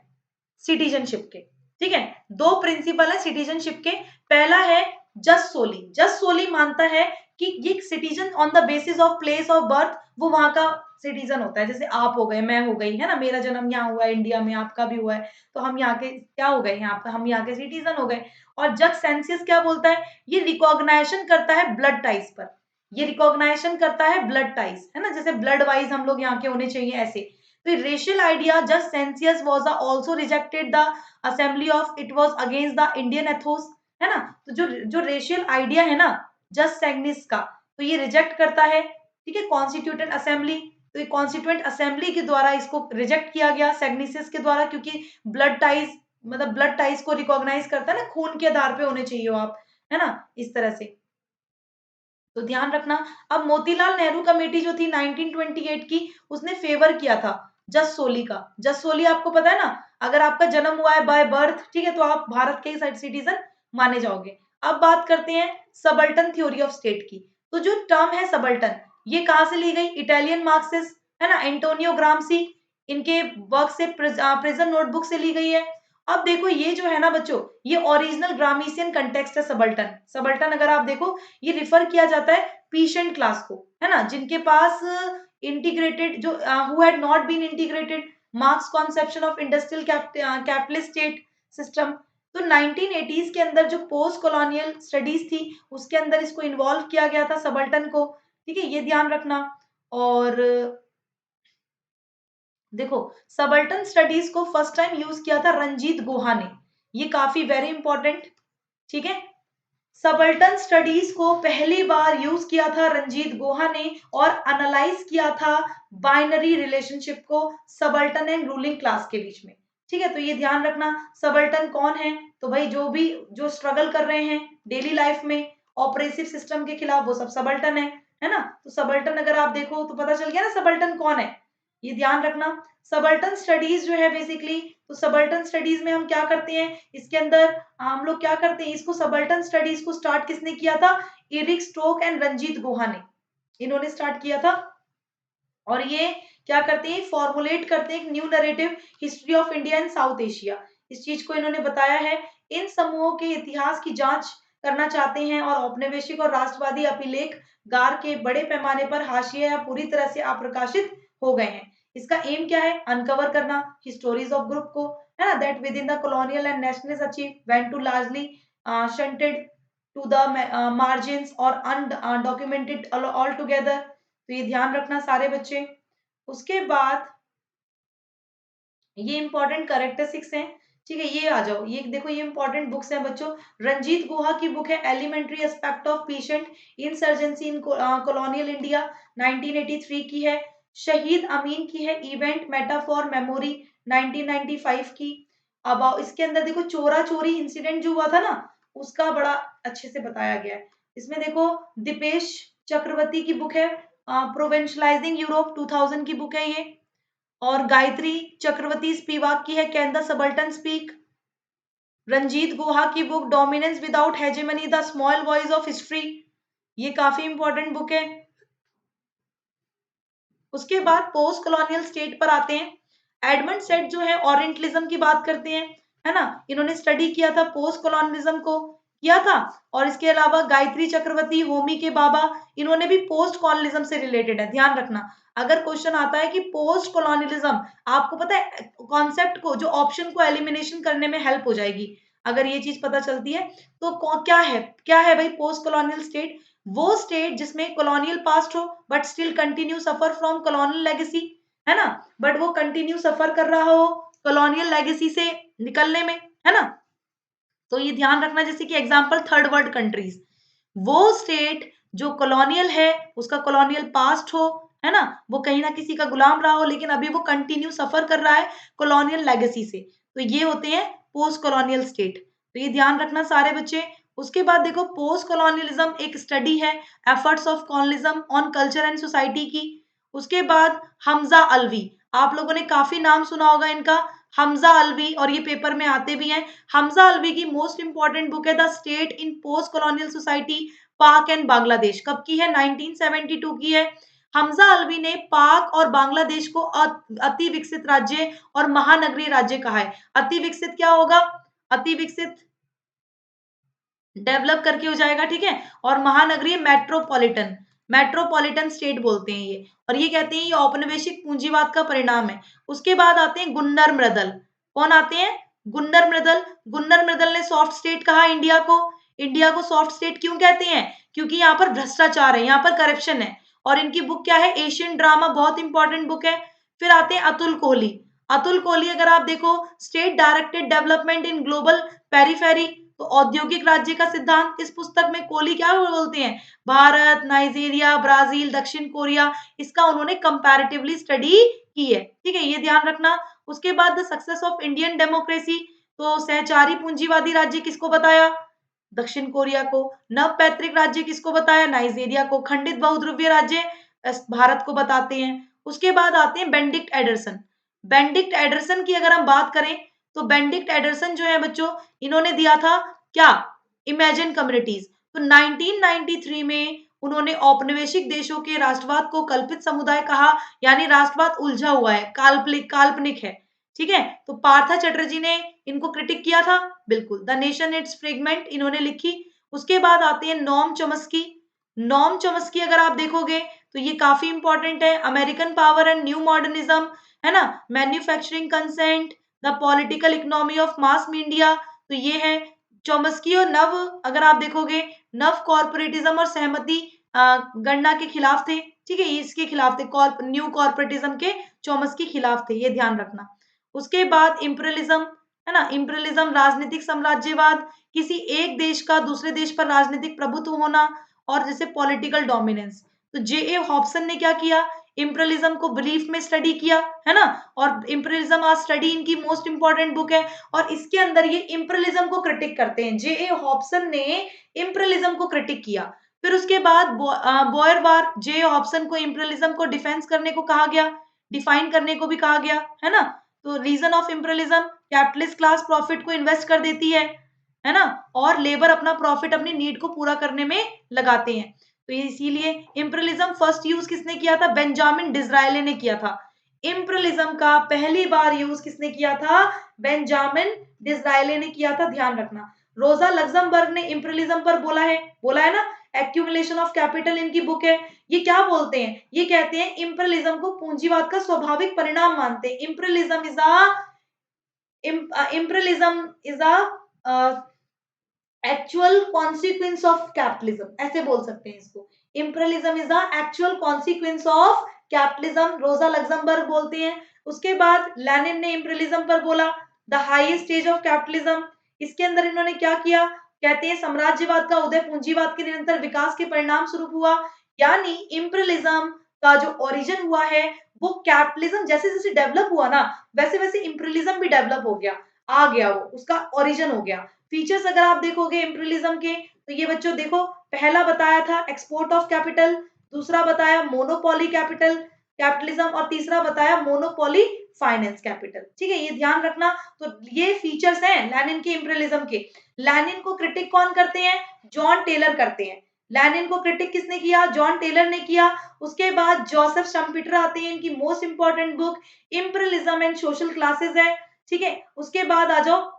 सिटीजनशिप के। ठीक है, दो प्रिंसिपल है सिटीजनशिप के। पहला है जस सोली। जस सोली मानता है कि ये citizen on the basis of place of birth वो वहां का सिटीजन होता है। जैसे आप हो गए, मैं हो गई, है ना, मेरा जन्म यहाँ हुआ है इंडिया में, आपका भी हुआ है, तो हम यहाँ के क्या हो गए, यहाँ पे हम यहाँ के सिटीजन हो गए। और जज सेंसियस क्या बोलता है, ये रिकॉग्नाइजेशन करता है ब्लड टाइज पर। ये रिकॉग्नाइजेशन करता है ब्लड टाइज, है ना, जैसे ब्लड वाइज हम लोग यहाँ के होने चाहिए ऐसे। तो racial idea just census was also rejected the assembly of, it was against the Indian ethos, है ना। तो जो जो रेशियल आइडिया है ना जस्ट सेग्निस का, तो ये रिजेक्ट करता है। ठीक है, कॉन्स्टिट्यूटेंट असेंबली, तो ये कॉन्स्टिट्यूएंट असेंबली के द्वारा इसको रिजेक्ट किया गया सेग्निसिस के द्वारा, क्योंकि ब्लड टाइज, मतलब ब्लड टाइज को रिकॉग्नाइज करता है ना, खून के आधार पे होने चाहिए हो आप, है ना, इस तरह से। तो ध्यान रखना। अब मोतीलाल नेहरू कमेटी जो थी 1928 की, उसने फेवर किया था जस सोली का। जस सोली आपको पता है ना, अगर आपका जन्म हुआ है बाय बर्थ, ठीक है, तो आप भारत के सिटीजन माने जाओगे। अब बात करते हैं सबल्टन थ्योरी ऑफ स्टेट की। तो जो टर्म है सबल्टन, ये कहां से ली गई, इटालियन मार्क्सिस्ट, है ना, एंटोनियो ग्रामसी, इनके वर्क से, प्रिजन नोटबुक से ली गई है। अब देखो ये जो है ना बच्चों, ये ओरिजिनल ग्रामीसियन कंटेक्स्ट है सबल्टन। सबल्टन अगर आप देखो, ये रिफर किया जाता है पीशेंट क्लास को, है ना, जिनके पास इंटीग्रेटेड, जो who had not been integrated Marx conception of industrial capitalist state system. तो 1980s के अंदर जो पोस्ट कॉलोनियल स्टडीज थी, उसके अंदर इसको इन्वॉल्व किया गया था सबल्टन को। ठीक है, ये ध्यान रखना। और देखो, सबल्टन स्टडीज को फर्स्ट टाइम यूज किया था रंजीत गुहा ने, ये काफी वेरी इंपॉर्टेंट। ठीक है, सबल्टन स्टडीज को पहली बार यूज किया था रंजीत गुहा ने, और एनालाइज किया था बाइनरी रिलेशनशिप को सबल्टन एंड रूलिंग क्लास के बीच में। ठीक है, तो ये ध्यान रखना। सबल्टन कौन है, तो भाई जो स्ट्रगल कर रहे हैं डेली लाइफ में ऑपरेसिव सिस्टम के खिलाफ, वो सब सबल्टन है ना। तो सबल्टन अगर आप देखो तो पता चल गया ना सबल्टन कौन है, ये ध्यान रखना। सबल्टन स्टडीज जो है बेसिकली, तो सबल्टन स्टडीज में हम क्या करते हैं, इसके अंदर हम लोग क्या करते हैं, इसको सबल्टन स्टडीज को स्टार्ट किसने किया था, इरिक स्टोक एंड रंजीत गुहा ने, इन्होंने स्टार्ट किया था। और ये क्या करते हैं, फॉर्मुलेट करते हैं एक new narrative history of India and south Asia. इस चीज को इन्होंने बताया है। इन समूहों के इतिहास की जांच करना चाहते हैं, और औपनिवेशिक और राष्ट्रवादी अभिलेख गार के बड़े पैमाने पर हाशिया या पूरी तरह से अप्रकाशित हो गए हैं। इसका एम क्या है, अनकवर करना हिस्टोरीज ऑफ ग्रुप को, है ना, that within the colonial and nationalist achieve went to largely shunted to the margins और अनडॉक्यूमेंटेड ऑल टुगेदर। तो ये ध्यान रखना सारे बच्चे। उसके बाद ये इंपॉर्टेंट करेक्टरिस्टिक्स हैं। ठीक है, ये आ जाओ, ये देखो ये इंपॉर्टेंट बुक्स हैं बच्चों। रंजीत गुहा की बुक है elementary aspect of peasant insurgency in colonial India, 1983 की है। शहीद अमीन की है इवेंट मेटाफॉर मेमोरी, 1995 की। अब इसके अंदर देखो चोरा चोरी इंसिडेंट जो हुआ था ना, उसका बड़ा अच्छे से बताया गया है। इसमें देखो दीपेश चक्रवर्ती की बुक है प्रोवेंशलाइजिंग यूरोप, 2000 की बुक है ये। और गायत्री चक्रवर्ती स्पिवाक की है can the subaltern speak. Ranjit Guha की book dominance without hegemony the small voice of history, ये काफी इंपॉर्टेंट बुक है। उसके बाद पोस्ट कॉलोनियल स्टेट पर आते हैं। एडमंड सेट जो है ओरिएंटलिज्म की बात करते हैं, है ना। इन्होंने स्टडी किया था पोस्ट कॉलोनियलिज्म को, किया था। और इसके अलावा गायत्री चक्रवर्ती, होमी के बाबा, इन्होंने भी पोस्ट कॉलोनियलिज्म से रिलेटेड है, ध्यान रखना। अगर क्वेश्चन आता है कि पोस्ट कॉलोनियलिज्म, आपको पता है कॉन्सेप्ट को, जो ऑप्शन को एलिमिनेशन करने में हेल्प हो जाएगी अगर ये चीज पता चलती है। तो क्या है भाई पोस्ट कॉलोनियल स्टेट? वो स्टेट जिसमें कॉलोनियल पास्ट हो but still continue suffer from colonial legacy, है ना। बट वो कंटिन्यू सफर कर रहा हो कॉलोनियल लेगेसी से निकलने में, है ना। तो ये ध्यान रखना, जैसे कि एग्जांपल थर्ड वर्ल्ड कंट्रीज, वो स्टेट जो कॉलोनियल है, उसका कॉलोनियल पास्ट हो, है ना, वो कहीं ना किसी का गुलाम रहा हो, लेकिन अभी वो कंटिन्यू सफर कर रहा है कॉलोनियल लेगेसी से, तो ये होते हैं पोस्ट कॉलोनियल स्टेट। तो ये ध्यान रखना सारे बच्चे। उसके बाद देखो पोस्ट कॉलोनियलिज्म एक स्टडी है efforts of colonialism on culture and society की। उसके बाद हमजा अलवी, आप लोगों ने काफी नाम सुना होगा इनका, हमजा अलवी, और ये पेपर में आते भी हैं। हमजा अलवी की मोस्ट इंपॉर्टेंट बुक है the state in post colonial society, पाक एंड बांग्लादेश। कब की है? 1972 की है। हमजा अलवी ने पाक और बांग्लादेश को अति विकसित राज्य और महानगरीय राज्य कहा है। अति विकसित क्या होगा? अति विकसित डेवलप करके हो जाएगा, ठीक है। और महानगरीय मेट्रोपॉलिटन, मेट्रोपॉलिटन स्टेट बोलते हैं ये। और ये कहते हैं ये औपनिवेशिक पूंजीवाद का परिणाम है। उसके बाद आते हैं गुन्नर मृदल। कौन आते हैं? गुन्नर मृदल। गुन्नर मृदल ने सॉफ्ट स्टेट कहा इंडिया को। इंडिया को सॉफ्ट स्टेट क्यों कहते हैं? क्योंकि यहाँ पर भ्रष्टाचार है, यहाँ पर करप्शन है। और इनकी बुक क्या है? एशियन ड्रामा, बहुत इंपॉर्टेंट बुक है। फिर आते हैं अतुल कोहली। अतुल कोहली अगर आप देखो, state directed development in global periphery, तो औद्योगिक राज्य का सिद्धांत, इस पुस्तक में कोहली क्या बोलते हैं? भारत, नाइजीरिया, ब्राजील, दक्षिण कोरिया, इसका उन्होंने कंपैरेटिवली स्टडी की है, ठीक है, ये ध्यान रखना। उसके बाद the success of Indian democracy, तो सहचारी पूंजीवादी राज्य किसको बताया? दक्षिण कोरिया को। नव पैतृक राज्य किसको बताया? नाइजीरिया को। खंडित बहुध्रुवीय राज्य भारत को बताते हैं। उसके बाद आते हैं बेंडिक्ट एडरसन। बेंडिक्ट एडरसन की अगर हम बात करें, तो बेंडिक्ट एडरसन जो है बच्चों, इन्होंने दिया था क्या? Imagine communities. तो 1993 में उन्होंने औपनिवेशिक देशों के राष्ट्रवाद को कल्पित समुदाय कहा, यानी राष्ट्रवाद उलझा हुआ है, काल्पनिक काल्पनिक है, ठीक है। तो पार्था चैटर्जी ने इनको क्रिटिक किया था, बिल्कुल। द नेशन इट्स फ्रेगमेंट इन्होंने लिखी। उसके बाद आते हैं नॉम चॉम्स्की। नॉम चॉम्स्की अगर आप देखोगे तो ये काफी इंपॉर्टेंट है। American power and new modernism, है ना, manufacturing consent, the political economy of mass media, तो ये है चॉम्स्की। और नव, अगर आप देखोगे, नव कॉर्पोरेटिज्म और सहमति गणना के खिलाफ थे, ठीक है, ये इसके खिलाफ थे, न्यू कॉर्पोरेटिज्म के चॉम्स्की खिलाफ थे, ये ध्यान रखना। उसके बाद इंपीरियलिज्म, है ना, इंपीरियलिज्म राजनीतिक साम्राज्यवाद, किसी एक देश का दूसरे देश पर राजनीतिक प्रभुत्व होना, और जैसे पॉलिटिकल डोमिनेंस। तो जे ए हॉब्सन ने क्या किया? इंपीरियलिज्म को बिलीफ में स्टडी किया, है ना। और इंपीरियलिज्म आज स्टडी इनकी मोस्ट इंपॉर्टेंट बुक है। और इसके अंदर ये इंपीरियलिज्म को क्रिटिक करते हैं, जे ए हॉब्सन ने इंपीरियलिज्म को क्रिटिक किया। फिर उसके बाद बोयरवार, जे ए हॉब्सन को इंपीरियलिज्म को डिफेंस करने को कहा गया, डिफाइन करने को भी कहा गया, है ना। तो reason of imperialism, capitalist class profit को इन्वेस्ट कर देती है ना, और लेबर अपना प्रॉफिट अपनी नीड को पूरा करने में लगाते हैं। तो इसीलिए इंपीरियलिज्म फर्स्ट यूज किसने किया था? बेंजामिन डिसरायले ने किया था। इंपीरियलिज्म का पहली बार यूज किसने किया था? बेंजामिन डिसरायले ने किया था, ध्यान रखना। रोजा लग्जमबर्ग ने इंपीरियलिज्म पर बोला है ना, एक्यूमुलेशन ऑफ कैपिटल इनकी बुक है। ये क्या बोलते हैं? ये कहते हैं इंपीरियलिज्म को पूंजीवाद का स्वाभाविक परिणाम मानते हैं। imperialism is a actual consequence of capitalism, ऐसे बोल सकते हैं इसको। Imperialism is the actual consequence of capitalism, रोजा लग्जमबर्ग बोलते हैं। उसके बाद लेनिन ने इंपीरियलिज्म पर बोला the highest stage of capitalism. इसके अंदर इन्होंने क्या किया? कहते हैं साम्राज्यवाद का उदय पूंजीवाद के निरंतर विकास के परिणाम स्वरूप हुआ, यानी इंपीरियलिज्म का जो ओरिजिन हुआ है वो कैपिटलिज्म जैसे जैसे डेवलप हुआ ना, वैसे वैसे इंपीरियलिज्म भी डेवलप हो गया, आ गया, वो उसका ओरिजिन हो गया। फीचर्स अगर आप देखोगे इंपीरियलिज्म के, तो ये बच्चों देखो, पहला बताया था एक्सपोर्ट ऑफ कैपिटल, दूसरा बताया मोनोपोली कैपिटल कैपिटलिज्म, और तीसरा बताया मोनोपोली फाइनेंस कैपिटल, ठीक है, ये ध्यान रखना। तो ये फीचर्स हैं लेनिन के इंपीरियलिज्म के। लेनिन को क्रिटिक कौन करते हैं? जॉन टेलर करते हैं। लेनिन को क्रिटिक किसने किया? जॉन टेलर ने किया। उसके बाद जोसेफ शम्पेटर आते हैं, इनकी most important book imperialism and social classes है। ठीक है, उसके बाद आ जाओ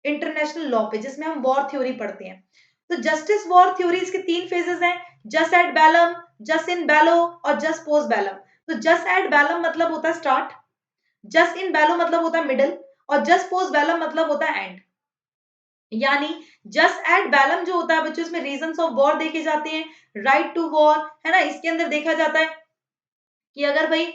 इंटरनेशनल लॉ पे, जिसमें हम वॉर थ्योरी पढ़ते हैं। तो जस्टिस वॉर थ्योरी, इसके 3 फेजेस हैं, जस एट बेलम, जस इन बेलो और जस पोस्ट बेलम। तो जस एट बेलम मतलब होता है स्टार्ट, जस इन बेलो मतलब होता है मिडल, और जस पोस्ट बेलम मतलब होता है एंड। यानी जस्ट एट बैलम जो होता है बच्चों, इसमें रीजंस ऑफ वॉर देखे जाते हैं, राइट टू वॉर, है ना, इसके अंदर देखा जाता है कि अगर भाई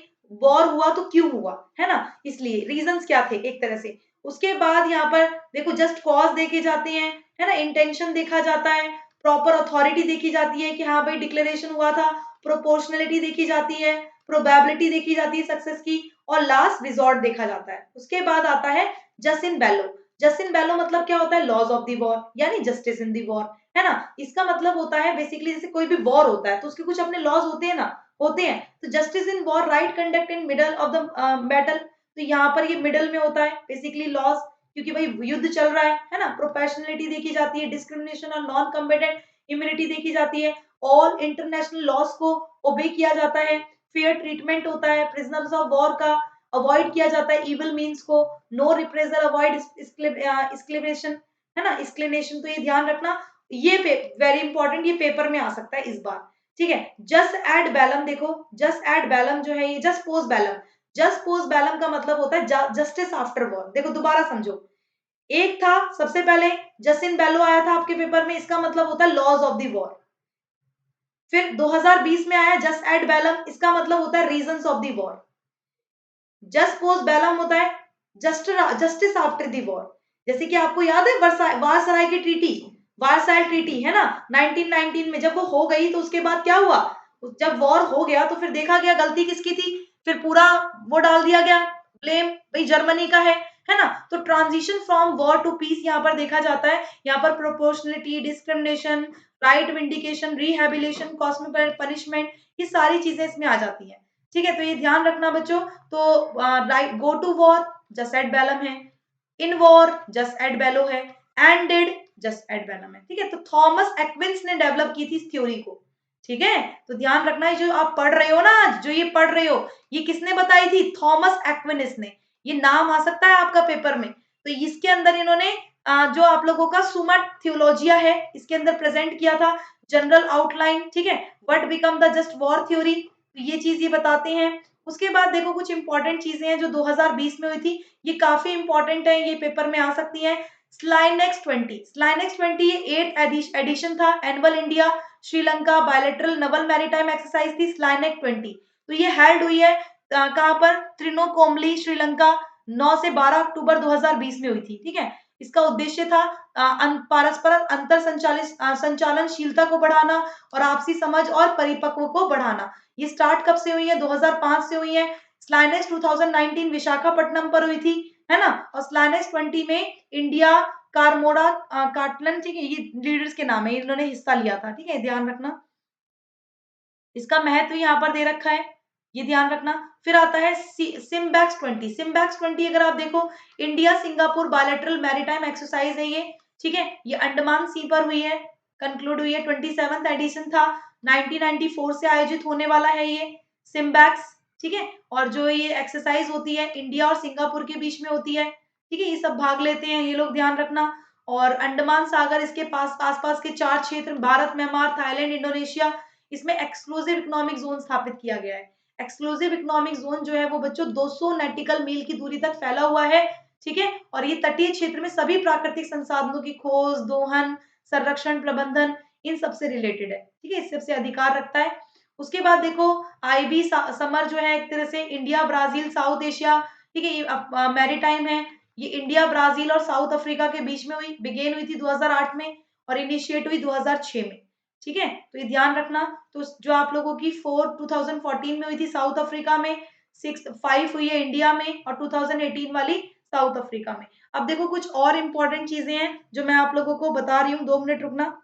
वॉर हुआ तो क्यों हुआ, है ना, इसलिए रीजंस क्या थे एक तरह से। उसके बाद यहाँ पर देखो जस्ट कॉज देखे जाते हैं, है ना, इंटेंशन देखा जाता है, प्रॉपर अथॉरिटी देखी जाती है कि हाँ भाई डिक्लेरेशन हुआ था, प्रोपोर्शनलिटी देखी जाती है, प्रोबेबिलिटी देखी जाती है सक्सेस की, और लास्ट रिजॉर्ट देखा जाता है। उसके बाद आता है just in bellow. Just in बेलो मतलब क्या होता है? लॉज ऑफ द वॉर, यानी जस्टिस इन द वॉर, है ना। इसका मतलब होता है बेसिकली जैसे कोई भी वॉर होता है तो उसके कुछ अपने लॉज होते हैं ना, होते हैं। तो justice in war, right conduct in middle of the battle. तो यहाँ पर ये मिडल में होता है बेसिकली लॉज, क्योंकि भाई युद्ध चल रहा है ना। प्रोफेशनलिटी देखी जाती है, डिस्क्रिमिनेशन और नॉन कम्बेटेंट इम्यूनिटी देखी जाती है, ऑल इंटरनेशनल लॉज को ओबे किया जाता है, फेयर ट्रीटमेंट होता है प्रिजनर्स ऑफ वॉर का, अवॉइड किया जाता है इविल मीन्स को, नो रिप्रेजल, अवॉइड एक्सक्लेमेशन, है ना, एक्सक्लेनेशन। तो ये ध्यान रखना, ये वेरी इंपॉर्टेंट, ये पेपर में आ सकता है इस बार। ठीक है, जस्ट एट बैलम, देखो जस्ट एट बैलम जो है ये just post Belum, just post Belum का मतलब होता है जस्टिस आफ्टर वॉर। देखो दोबारा समझो, एक था सबसे पहले जस्टिन बेलो आया था आपके पेपर में, इसका मतलब होता है लॉज ऑफ द वॉर। फिर 2020 में आया जस्ट एट बैलम, इसका मतलब होता है reasons of the war. Just post bellum होता है जस्टिस आफ्टर द वॉर। जैसे कि आपको याद है वारसराय की ट्रीटी, वारसाई ट्रीटी, है ना, 1919 में जब वो हो गई तो उसके बाद क्या हुआ? जब वॉर हो गया तो फिर देखा गया गलती किसकी थी, फिर पूरा वो डाल दिया गया ब्लेम, भाई जर्मनी का है ना। तो transition from war to peace यहाँ पर देखा जाता है। यहाँ पर proportionality, discrimination, right vindication, rehabilitation, cosmic punishment, ये सारी चीजें इसमें आ जाती है। ठीक है, तो ये ध्यान रखना बच्चों। तो right, go to war just at bellum है, in war just at bello है, एंडेड जस्ट एट बैलम है। ठीक है, तो थॉमस एक्विंस ने डेवलप की थी इस थ्योरी को। ठीक है, तो ध्यान रखना है, जो आप पढ़ रहे हो ना, जो ये पढ़ रहे हो, ये किसने बताई थी? थॉमस एक्विनिस ने। ये नाम आ सकता है आपका पेपर में। तो इसके अंदर इन्होंने जो आप लोगों का सुमा थियोलॉजिया है इसके अंदर प्रेजेंट किया था, जनरल आउटलाइन। ठीक है, what become the just war theory, तो ये चीज ये बताते हैं। उसके बाद देखो कुछ इंपॉर्टेंट चीजें हैं जो 2020 में हुई थी, ये काफी इंपॉर्टेंट है, ये पेपर में आ सकती है। स्लाइनेक्स 20, स्लाइनेक्स 20 ये 8th एडिशन था, annual India Sri Lanka bilateral Naval maritime exercise थी स्लाइनेक 20। तो ये हेल्ड हुई है कहाँ पर? त्रिनोकोमली श्रीलंका, 9 से 12 अक्टूबर 2020 में हुई थी। ठीक है, इसका उद्देश्य था पारस्परिक अंतर संचालनशीलता को बढ़ाना और आपसी समझ और परिपक्व को बढ़ाना। ये स्टार्ट कब से हुई है? 2005 से हुई है। स्लाइनेक्स 2019 विशाखापट्टनम पर हुई थी, है ना। और स्लाइनेक्स 20 में इंडिया, कारमोड़ा, काटलन, ठीक है, ये लीडर्स के नाम है, इन्होंने हिस्सा लिया था। ठीक है, ध्यान रखना, इसका महत्व यहाँ पर दे रखा है, ये ध्यान रखना। फिर आता है सिम्बैक्स 20, सिम्बैक्स 20 अगर आप देखो, India Singapore bilateral maritime exercise है ये। ठीक है, ये अंडमान सी पर हुई है, कंक्लूड हुई है, 27th एडिशन था, 1994 से आयोजित होने वाला है ये सिम्बैक्स। ठीक है, और जो ये एक्सरसाइज होती है इंडिया और सिंगापुर के बीच में होती है। ठीक है, ये सब भाग लेते हैं ये लोग, ध्यान रखना। और अंडमान सागर इसके पास आसपास के 4 क्षेत्र, भारत, म्यांमार, थाईलैंड, इंडोनेशिया, इसमें एक्सक्लूसिव इकोनॉमिक जोन स्थापित किया गया है। एक्सक्लूसिव इकोनॉमिक जोन जो है वो बच्चों 200 नैटिकल मील की दूरी तक फैला हुआ है। ठीक है, और ये तटीय क्षेत्र में सभी प्राकृतिक संसाधनों की खोज, दोहन, संरक्षण, प्रबंधन, इन सबसे रिलेटेड है। ठीक है, इस सबसे अधिकार रखता है। उसके बाद देखो आईबी समर जो है एक तरह से इंडिया, ब्राजील, साउथ एशिया, ठीक है, ये मैरीटाइम है। ये इंडिया, ब्राजील और साउथ अफ्रीका के बीच में हुई, बिगेन हुई थी 2008 में और इनिशिएट हुई 2006 में। ठीक है, तो ये ध्यान रखना। तो जो आप लोगों की 2014 में हुई थी साउथ अफ्रीका में, 5 हुई है इंडिया में, और 2018 वाली साउथ अफ्रीका में। अब देखो कुछ और इंपॉर्टेंट चीजें हैं जो मैं आप लोगों को बता रही हूँ, 2 मिनट रुकना।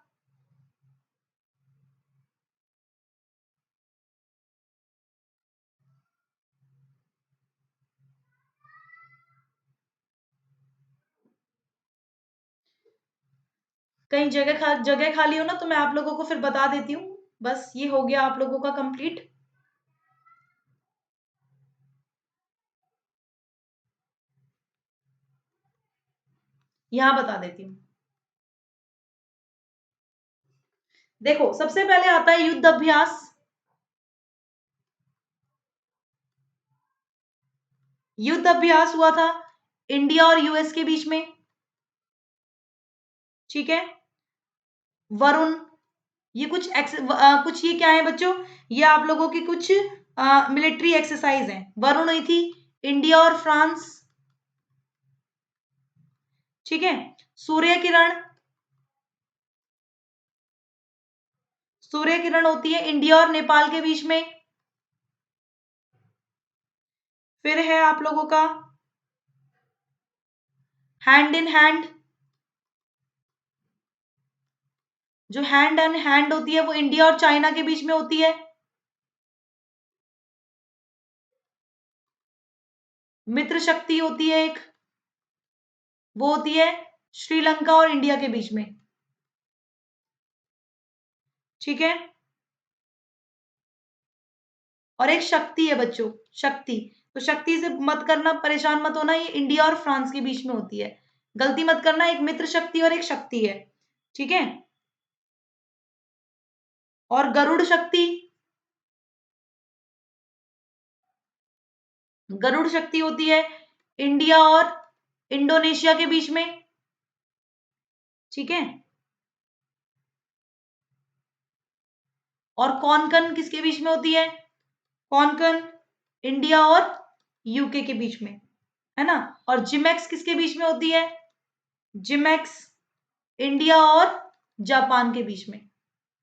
कहीं जगह खाली हो ना तो मैं आप लोगों को फिर बता देती हूँ। बस ये हो गया आप लोगों का कंप्लीट। यहां बता देती हूँ। देखो सबसे पहले आता है युद्ध अभ्यास। युद्ध अभ्यास हुआ था इंडिया और यूएस के बीच में, ठीक है। वरुण, ये कुछ ये क्या है बच्चों, ये आप लोगों की कुछ मिलिट्री एक्सरसाइज हैं। वरुण हुई थी इंडिया और फ्रांस, ठीक है। सूर्य किरण, सूर्य किरण होती है इंडिया और नेपाल के बीच में। फिर है आप लोगों का हैंड इन हैंड, जो हैंड इन हैंड होती है वो इंडिया और चाइना के बीच में होती है। मित्र शक्ति होती है एक, वो होती है श्रीलंका और इंडिया के बीच में, ठीक है। और एक शक्ति है बच्चों, शक्ति, तो शक्ति से मत करना, परेशान मत होना, ये इंडिया और फ्रांस के बीच में होती है। गलती मत करना, एक मित्र शक्ति और एक शक्ति है, ठीक है। और गरुड़ शक्ति, गरुड़ शक्ति होती है इंडिया और इंडोनेशिया के बीच में, ठीक है। और कॉनकन किसके बीच में होती है, कॉनकन इंडिया और यूके के बीच में, है ना। और जिमेक्स किसके बीच में होती है, जिमेक्स इंडिया और जापान के बीच में,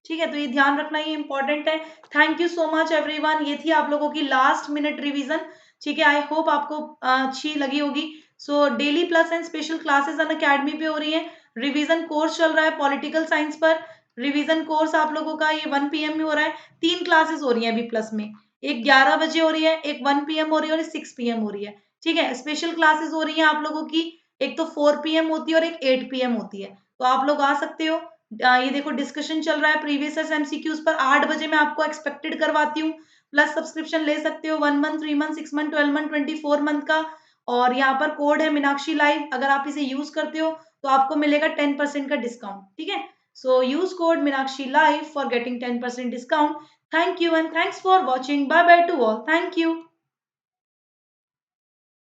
ठीक है। तो ये ध्यान रखना, ये इंपॉर्टेंट है। Thank you so much everyone, ये थी आप लोगों की लास्ट मिनट रिवीजन, ठीक है। आई होप आपको अच्छी लगी होगी। So daily plus and special classes Unacademy पे हो रही है। रिवीजन कोर्स चल रहा है पॉलिटिकल साइंस पर। रिवीजन कोर्स आप लोगों का ये 1 PM में हो रहा है। 3 क्लासेस हो रही है अभी प्लस में, एक 11 बजे हो रही है, एक 1 PM हो रही है और 6 PM हो रही है, ठीक है। स्पेशल क्लासेस हो रही है आप लोगों की, एक तो 4 PM होती है और एक 8 PM होती है, तो आप लोग आ सकते हो। ये देखो डिस्कशन चल रहा है प्रीवियस एमसीक्यूज पर, 8 बजे मैं आपको एक्सपेक्टेड करवाती हूँ। प्लस सब्सक्रिप्शन ले सकते हो 1 month, 3 month, 6 month, 12 month, 24 month का। और यहाँ पर कोड है मीनाक्षी लाइव, अगर आप इसे यूज करते हो तो आपको मिलेगा 10% का डिस्काउंट, ठीक है। So use code Meenakshi live for getting 10% discount. Thank you and thanks for watching, bye bye to all, thank you.